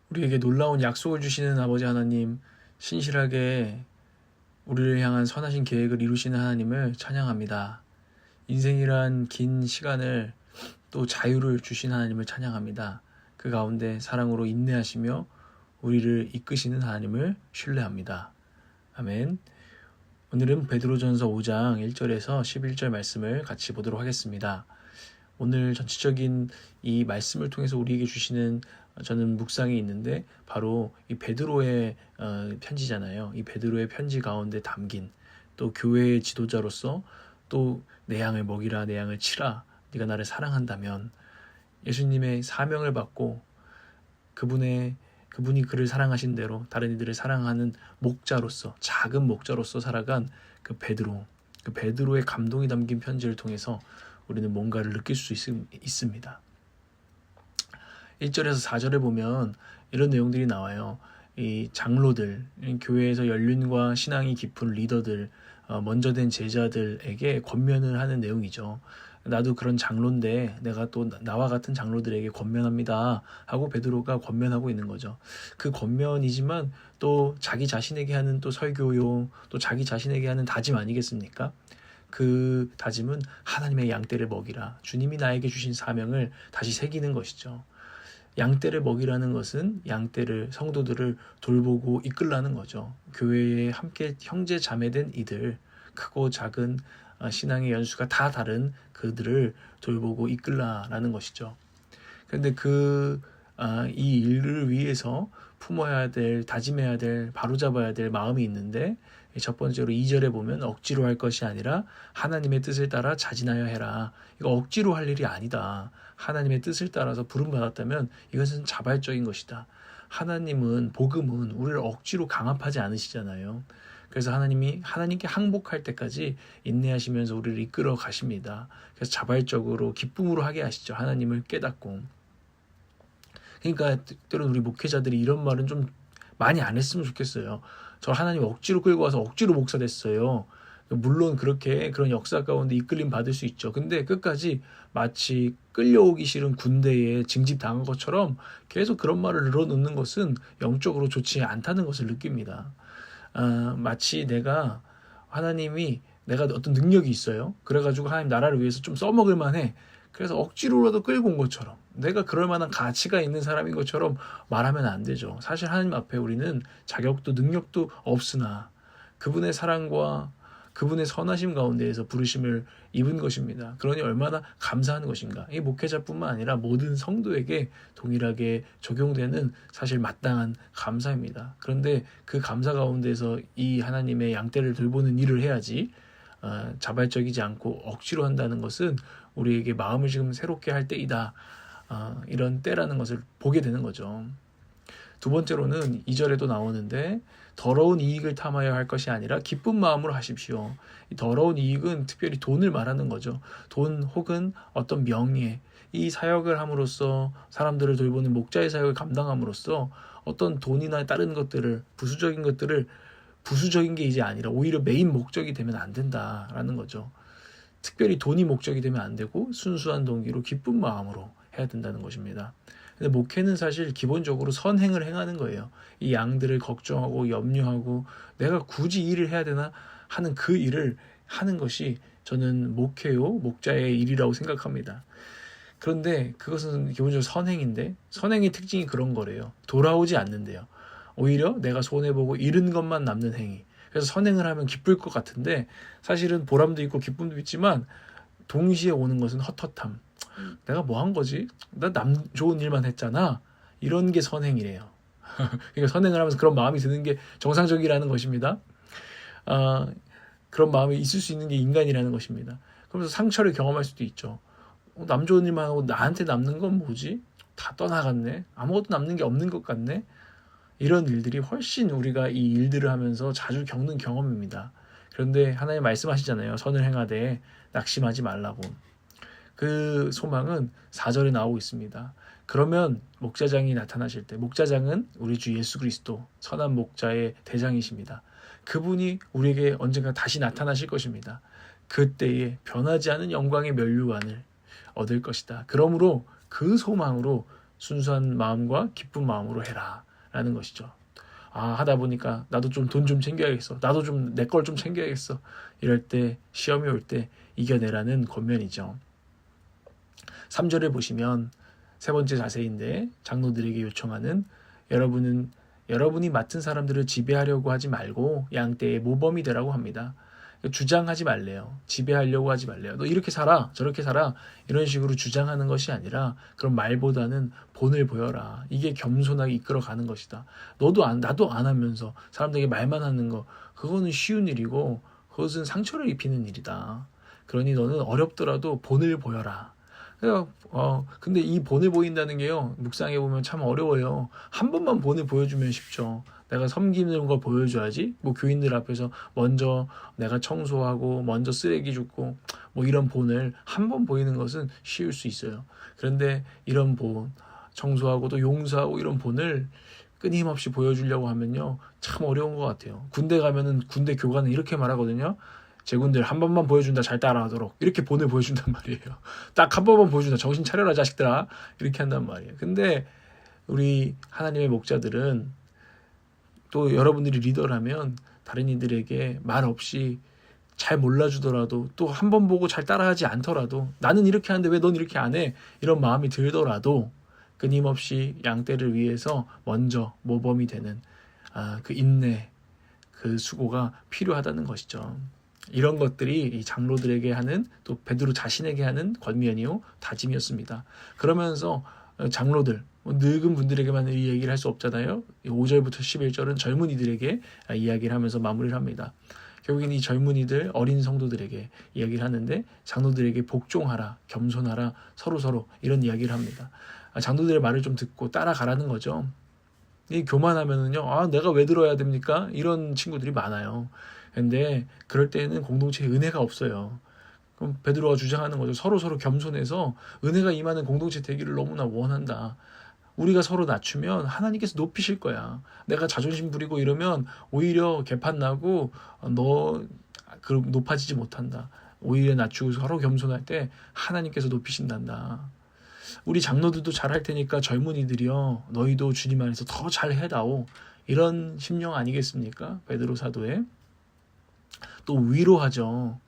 우리에게 놀라운 약속을 주시는 아버지 하나님, 신실하게 우리를 향한 선하신 계획을 이루시는 하나님을 찬양합니다. 인생이란 긴 시간을 또 자유를 주신 하나님을 찬양합니다. 그 가운데 사랑으로 인내하시며 우리를 이끄시는 하나님을 신뢰합니다. 아멘. 오늘은 베드로전서 5장 1절에서 11절 말씀을 같이 보도록 하겠습니다. 오늘 전체적인 이 말씀을 통해서 우리에게 주시는 저는 묵상이 있는데 바로 이 베드로의 편지잖아요. 이 베드로의 편지 가운데 담긴 또 교회의 지도자로서 또 내 양을 먹이라 내 양을 치라 네가 나를 사랑한다면 예수님의 사명을 받고 그분이 그를 사랑하신 대로 다른 이들을 사랑하는 목자로서 작은 목자로서 살아간 그 베드로의 감동이 담긴 편지를 통해서 우리는 뭔가를 느낄 수 있습니다. 1절에서 4절에 보면 이런 내용들이 나와요. 이 장로들, 교회에서 연륜과 신앙이 깊은 리더들, 먼저 된 제자들에게 권면을 하는 내용이죠. 나도 그런 장로인데 내가 또 나와 같은 장로들에게 권면합니다 하고 베드로가 권면하고 있는 거죠. 그 권면이지만 또 자기 자신에게 하는 또 설교요, 또 자기 자신에게 하는 다짐 아니겠습니까? 그 다짐은 하나님의 양떼를 먹이라, 주님이 나에게 주신 사명을 다시 새기는 것이죠. 양떼를 먹이라는 것은 양떼를, 성도들을 돌보고 이끌라는 거죠. 교회에 함께 형제 자매된 이들, 크고 작은 신앙의 연수가 다 다른 그들을 돌보고 이끌라라는 것이죠. 그런데 이 일을 위해서 품어야 될, 다짐해야 될, 바로잡아야 될 마음이 있는데, 첫 번째로 2절에 보면 억지로 할 것이 아니라 하나님의 뜻을 따라 자진하여 해라. 이거 억지로 할 일이 아니다. 하나님의 뜻을 따라서 부름받았다면 이것은 자발적인 것이다. 하나님은, 복음은 우리를 억지로 강압하지 않으시잖아요. 그래서 하나님께 항복할 때까지 인내하시면서 우리를 이끌어 가십니다. 그래서 자발적으로 기쁨으로 하게 하시죠. 하나님을 깨닫고. 그러니까 때로는 우리 목회자들이 이런 말은 좀 많이 안 했으면 좋겠어요. 저 하나님 억지로 끌고 와서 억지로 목사 됐어요. 물론 그런 역사 가운데 이끌림 받을 수 있죠. 근데 끝까지 마치 끌려오기 싫은 군대에 징집당한 것처럼 계속 그런 말을 늘어놓는 것은 영적으로 좋지 않다는 것을 느낍니다. 마치 하나님이 내가 어떤 능력이 있어요. 그래가지고 하나님 나라를 위해서 좀 써먹을 만해. 그래서 억지로라도 끌고 온 것처럼, 내가 그럴 만한 가치가 있는 사람인 것처럼 말하면 안 되죠. 사실 하나님 앞에 우리는 자격도 능력도 없으나 그분의 사랑과 그분의 선하심 가운데에서 부르심을 입은 것입니다. 그러니 얼마나 감사한 것인가. 이 목회자뿐만 아니라 모든 성도에게 동일하게 적용되는 사실 마땅한 감사입니다. 그런데 그 감사 가운데서 이 하나님의 양떼를 돌보는 일을 해야지, 자발적이지 않고 억지로 한다는 것은 우리에게 마음을 지금 새롭게 할 때이다. 이런 때라는 것을 보게 되는 거죠. 두 번째로는 2절에도 나오는데 더러운 이익을 탐하여 할 것이 아니라 기쁜 마음으로 하십시오. 이 더러운 이익은 특별히 돈을 말하는 거죠. 돈 혹은 어떤 명예, 이 사역을 함으로써 사람들을 돌보는 목자의 사역을 감당함으로써 어떤 돈이나 다른 것들을, 부수적인 게 이제 아니라 오히려 메인 목적이 되면 안 된다라는 거죠. 특별히 돈이 목적이 되면 안 되고 순수한 동기로 기쁜 마음으로 해야 된다는 것입니다. 근데 목회는 사실 기본적으로 선행을 행하는 거예요. 이 양들을 걱정하고 염려하고 내가 굳이 일을 해야 되나 하는 그 일을 하는 것이 저는 목자의 일이라고 생각합니다. 그런데 그것은 기본적으로 선행인데, 선행의 특징이 그런 거래요. 돌아오지 않는데요. 오히려 내가 손해보고 잃은 것만 남는 행위. 그래서 선행을 하면 기쁠 것 같은데 사실은 보람도 있고 기쁨도 있지만 동시에 오는 것은 헛헛함. 내가 뭐 한 거지? 나 남 좋은 일만 했잖아. 이런 게 선행이래요. 그러니까 선행을 하면서 그런 마음이 드는 게 정상적이라는 것입니다. 그런 마음이 있을 수 있는 게 인간이라는 것입니다. 그러면서 상처를 경험할 수도 있죠. 남 좋은 일만 하고 나한테 남는 건 뭐지? 다 떠나갔네. 아무것도 남는 게 없는 것 같네. 이런 일들이 훨씬 우리가 이 일들을 하면서 자주 겪는 경험입니다. 그런데 하나님 말씀하시잖아요. 선을 행하되 낙심하지 말라고. 그 소망은 4절에 나오고 있습니다. 그러면 목자장이 나타나실 때, 목자장은 우리 주 예수 그리스도 선한 목자의 대장이십니다. 그분이 우리에게 언젠가 다시 나타나실 것입니다. 그때에 변하지 않은 영광의 면류관을 얻을 것이다. 그러므로 그 소망으로 순수한 마음과 기쁜 마음으로 해라 라는 것이죠. 하다 보니까 나도 좀 돈 좀 챙겨야겠어. 나도 좀 내 걸 좀 챙겨야겠어. 이럴 때 시험이 올 때 이겨내라는 권면이죠. 3절에 보시면 세 번째 자세인데 장로들에게 요청하는 여러분이 맡은 사람들을 지배하려고 하지 말고 양떼의 모범이 되라고 합니다. 주장하지 말래요. 지배하려고 하지 말래요. 너 이렇게 살아, 저렇게 살아, 이런 식으로 주장하는 것이 아니라 그런 말보다는 본을 보여라. 이게 겸손하게 이끌어가는 것이다. 나도 안 하면서 사람들에게 말만 하는 거, 그거는 쉬운 일이고 그것은 상처를 입히는 일이다. 그러니 너는 어렵더라도 본을 보여라. 근데 이 본을 보인다는 게요, 묵상해 보면 참 어려워요. 한 번만 본을 보여주면 쉽죠. 내가 섬기는 걸 보여줘야지. 뭐 교인들 앞에서 먼저 내가 청소하고 먼저 쓰레기 줍고 뭐 이런 본을 한 번 보이는 것은 쉬울 수 있어요. 그런데 이런 본, 청소하고 또 용서하고 이런 본을 끊임없이 보여주려고 하면요, 참 어려운 것 같아요. 군대 가면은 군대 교관은 이렇게 말하거든요. 제군들 한 번만 보여준다, 잘 따라하도록. 이렇게 본을 보여준단 말이에요. 딱 한 번만 보여준다, 정신 차려라 자식들아, 이렇게 한단 말이에요. 근데 우리 하나님의 목자들은 또 여러분들이 리더라면 다른 이들에게 말 없이 잘 몰라주더라도 또 한 번 보고 잘 따라하지 않더라도 나는 이렇게 하는데 왜 넌 이렇게 안 해? 이런 마음이 들더라도 끊임없이 양떼를 위해서 먼저 모범이 되는 그 인내, 그 수고가 필요하다는 것이죠. 이런 것들이 이 장로들에게 하는, 또 베드로 자신에게 하는 권면이요 다짐이었습니다. 그러면서 장로들, 늙은 분들에게만 이 얘기를 할 수 없잖아요. 5절부터 11절은 젊은이들에게 이야기를 하면서 마무리를 합니다. 결국엔 이 젊은이들, 어린 성도들에게 이야기를 하는데 장로들에게 복종하라, 겸손하라, 서로 이런 이야기를 합니다. 장로들의 말을 좀 듣고 따라가라는 거죠. 이 교만하면은요, 내가 왜 들어야 됩니까? 이런 친구들이 많아요. 근데 그럴 때는 공동체에 은혜가 없어요. 그럼 베드로가 주장하는 거죠. 서로 겸손해서 은혜가 임하는 공동체 되기를 너무나 원한다. 우리가 서로 낮추면 하나님께서 높이실 거야. 내가 자존심 부리고 이러면 오히려 개판 나고 너 높아지지 못한다. 오히려 낮추고 서로 겸손할 때 하나님께서 높이신단다. 우리 장로들도 잘할 테니까 젊은이들이여 너희도 주님 안에서 더 잘해다오. 이런 심령 아니겠습니까? 베드로 사도에. 또 위로하죠.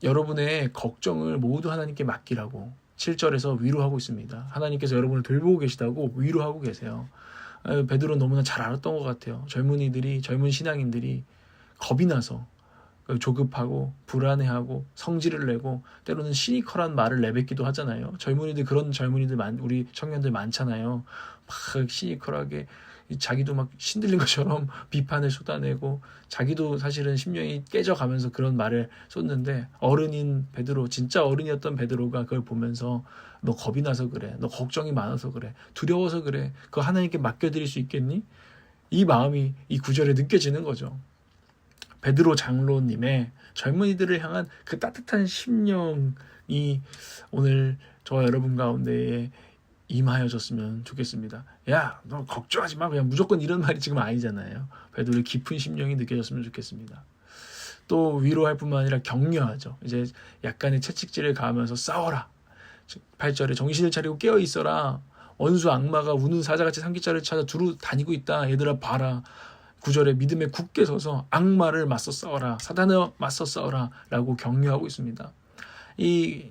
여러분의 걱정을 모두 하나님께 맡기라고 7절에서 위로하고 있습니다. 하나님께서 여러분을 돌보고 계시다고 위로하고 계세요. 베드로는 너무나 잘 알았던 것 같아요. 젊은 신앙인들이 겁이 나서 조급하고 불안해하고 성질을 내고 때로는 시니컬한 말을 내뱉기도 하잖아요. 그런 젊은이들 우리 청년들 많잖아요. 막 시니컬하게 자기도 막 신들린 것처럼 비판을 쏟아내고 자기도 사실은 심령이 깨져가면서 그런 말을 쏟는데, 어른인 베드로, 진짜 어른이었던 베드로가 그걸 보면서 너 겁이 나서 그래, 너 걱정이 많아서 그래, 두려워서 그래, 그거 하나님께 맡겨드릴 수 있겠니? 이 마음이 이 구절에 느껴지는 거죠. 베드로 장로님의 젊은이들을 향한 그 따뜻한 심령이 오늘 저와 여러분 가운데에 임하여졌으면 좋겠습니다. 야, 너 걱정하지 마. 그냥 무조건 이런 말이 지금 아니잖아요. 베드로의 깊은 심령이 느껴졌으면 좋겠습니다. 또 위로할 뿐만 아니라 격려하죠. 이제 약간의 채찍질을 가하면서 싸워라. 8절에 정신을 차리고 깨어 있어라. 원수 악마가 우는 사자같이 산기자를 찾아 두루 다니고 있다. 얘들아 봐라. 9절에 믿음에 굳게 서서 악마를 맞서 싸워라. 사단을 맞서 싸워라. 라고 격려하고 있습니다. 이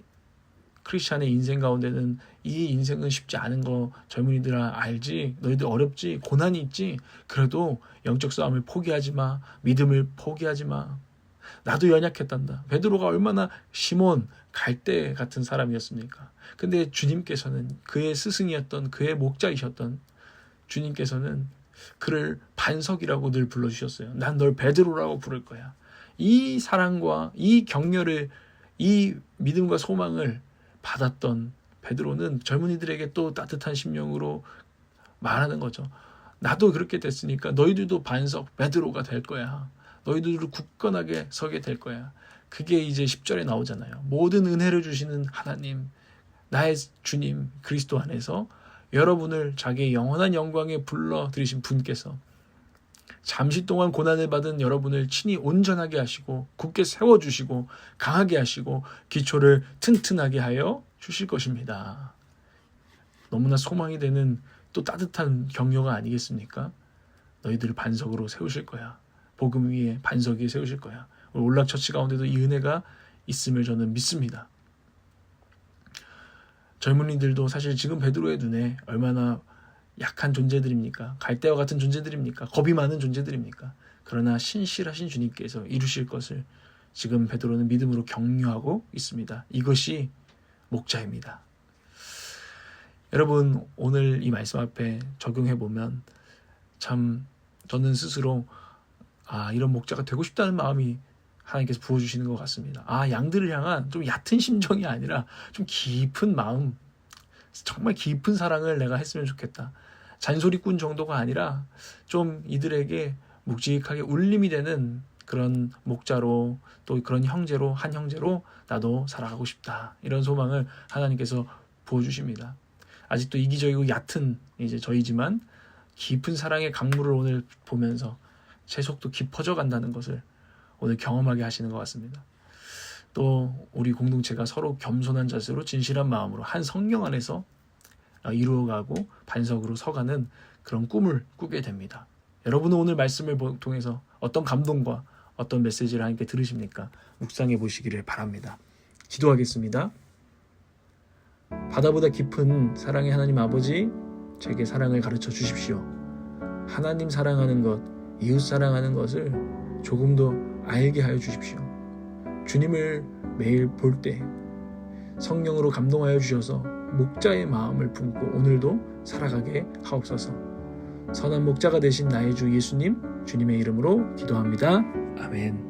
크리스찬의 인생 가운데는 이 인생은 쉽지 않은 거 젊은이들아 알지? 너희들 어렵지? 고난이 있지? 그래도 영적 싸움을 포기하지 마. 믿음을 포기하지 마. 나도 연약했단다. 베드로가 얼마나 시몬, 갈대 같은 사람이었습니까? 근데 주님께서는 그의 스승이었던, 그의 목자이셨던 주님께서는 그를 반석이라고 늘 불러주셨어요. 난 널 베드로라고 부를 거야. 이 사랑과 이 격려를, 이 믿음과 소망을 받았던 베드로는 젊은이들에게 또 따뜻한 심령으로 말하는 거죠. 나도 그렇게 됐으니까 너희들도 반석 베드로가 될 거야. 너희들도 굳건하게 서게 될 거야. 그게 이제 10절에 나오잖아요. 모든 은혜를 주시는 하나님, 나의 주님 그리스도 안에서 여러분을 자기의 영원한 영광에 불러 들이신 분께서 잠시 동안 고난을 받은 여러분을 친히 온전하게 하시고 굳게 세워주시고 강하게 하시고 기초를 튼튼하게 하여 주실 것입니다. 너무나 소망이 되는 또 따뜻한 격려가 아니겠습니까? 너희들을 반석으로 세우실 거야. 복음 위에 반석 위에 세우실 거야. 올락처치 가운데도 이 은혜가 있음을 저는 믿습니다. 젊은이들도 사실 지금 베드로의 눈에 얼마나 약한 존재들입니까? 갈대와 같은 존재들입니까? 겁이 많은 존재들입니까? 그러나 신실하신 주님께서 이루실 것을 지금 베드로는 믿음으로 격려하고 있습니다. 이것이 목자입니다. 여러분, 오늘 이 말씀 앞에 적용해 보면 참 저는 스스로 이런 목자가 되고 싶다는 마음이 하나님께서 부어주시는 것 같습니다. 양들을 향한 좀 얕은 심정이 아니라 좀 깊은 마음, 정말 깊은 사랑을 내가 했으면 좋겠다. 잔소리꾼 정도가 아니라 좀 이들에게 묵직하게 울림이 되는 그런 목자로, 또 그런 형제로, 한 형제로 나도 살아가고 싶다. 이런 소망을 하나님께서 부어주십니다. 아직도 이기적이고 얕은 이제 저희지만 깊은 사랑의 강물을 오늘 보면서 계속 깊어져 간다는 것을 오늘 경험하게 하시는 것 같습니다. 또 우리 공동체가 서로 겸손한 자세로 진실한 마음으로 한 성령 안에서 이루어가고 반석으로 서가는 그런 꿈을 꾸게 됩니다. 여러분은 오늘 말씀을 통해서 어떤 감동과 어떤 메시지를 하나님께 들으십니까? 묵상해 보시기를 바랍니다. 기도하겠습니다. 바다보다 깊은 사랑의 하나님 아버지, 제게 사랑을 가르쳐 주십시오. 하나님 사랑하는 것, 이웃 사랑하는 것을 조금 더 알게 하여 주십시오. 주님을 매일 볼 때 성령으로 감동하여 주셔서 목자의 마음을 품고 오늘도 살아가게 하옵소서. 선한 목자가 되신 나의 주 예수님, 주님의 이름으로 기도합니다. 아멘.